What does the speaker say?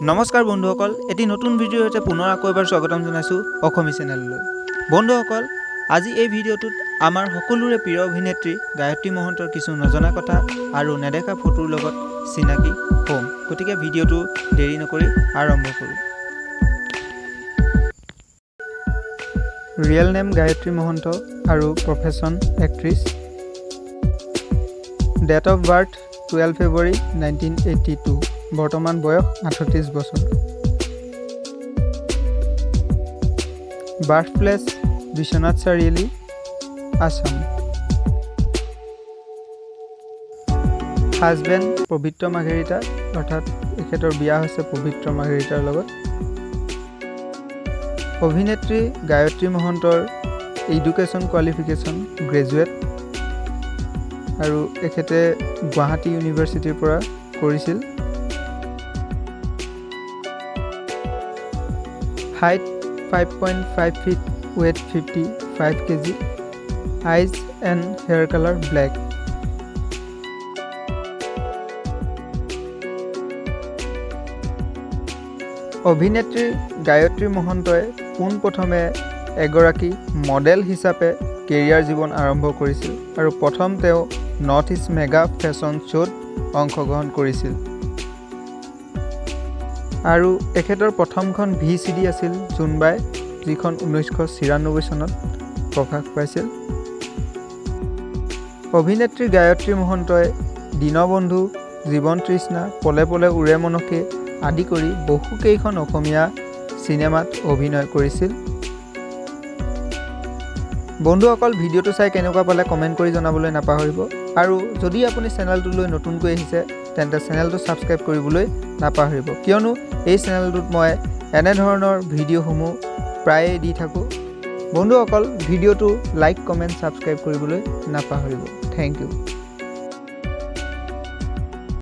নমস্কাৰ বন্ধুসকল, এটি নতুন ভিডিঅ'ৰ সৈতে পুনৰ আকৌ এবাৰ স্বাগতম জনাইছোঁ অসমী চেনেললৈ। বন্ধুসকল, আজি এই ভিডিঅ'টোত আমাৰ সকলোৰে প্ৰিয় অভিনেত্ৰী গায়ত্ৰী মহন্তৰ কিছু নজনা কথা আৰু নেদেখা ফটোৰ লগত চিনাকি হ'ম। গতিকে ভিডিঅ'টো দেৰি নকৰি আৰম্ভ কৰোঁ। ৰিয়েল নেম গায়ত্ৰী মহন্ত আৰু profession actress. Date of birth 12 February 1982। বৰ্তমান বয়স 38 বছৰ। Birth place Biswanath Chariali, Assam. Husband Pabitra Margherita, অৰ্থাৎ এখেতৰ বিয়া হৈছে পবিত্ৰ মাৰ্ঘেৰিটাৰ লগত। অভিনেত্ৰী গায়ত্ৰী মহন্তৰ এডুকেশ্যন কোৱালিফিকেশ্যন গ্ৰেজুৱেট আৰু এখেতে গুৱাহাটী ইউনিভাৰ্চিটিৰ পৰা কৰিছিল। Height 5.5 feet, weight 55 kg, eyes and hair color black. অভিনেত্ৰী গায়ত্ৰী মহন্তই পোনপ্ৰথমে এগৰাকী মডেল হিচাপে কেৰিয়াৰ জীৱন আৰম্ভ কৰিছিল আৰু প্ৰথম তেওঁ নৰ্থ ইষ্ট মেগা ফেশ্বন শ্ব'ত অংশগ্ৰহণ কৰিছিল। আৰু এখেতৰ প্ৰথমখন VCD আছিল জোনবাই, যিখন 1996 চনত প্ৰকাশ পাইছিল। অভিনেত্ৰী গায়ত্ৰী মহন্তই দীনবন্ধু, জীৱন তৃষ্ণা, পলে পলে উৰে মনকে আদি কৰি বহুকেইখন অসমীয়া চিনেমাত অভিনয় কৰিছিল। বন্ধুসকল, ভিডিঅ'টো চাই কেনেকুৱা পালে কমেণ্ট কৰি জনাবলৈ নাপাহৰিব আৰু যদি আপুনি চেনেলটোলৈ নতুনকৈ আহিছে তেন্তে চেনেলটো ছাবস্ক্ৰাইব কৰিবলৈ নাপাহৰিব, কিয়নো এই চেনেলটোত মই এনেধৰণৰ ভিডিঅ'সমূহ প্ৰায়ে দি থাকোঁ। বন্ধুসকল, ভিডিঅ'টো লাইক, কমেণ্ট, ছাবস্ক্ৰাইব কৰিবলৈ নাপাহৰিব। Thank U.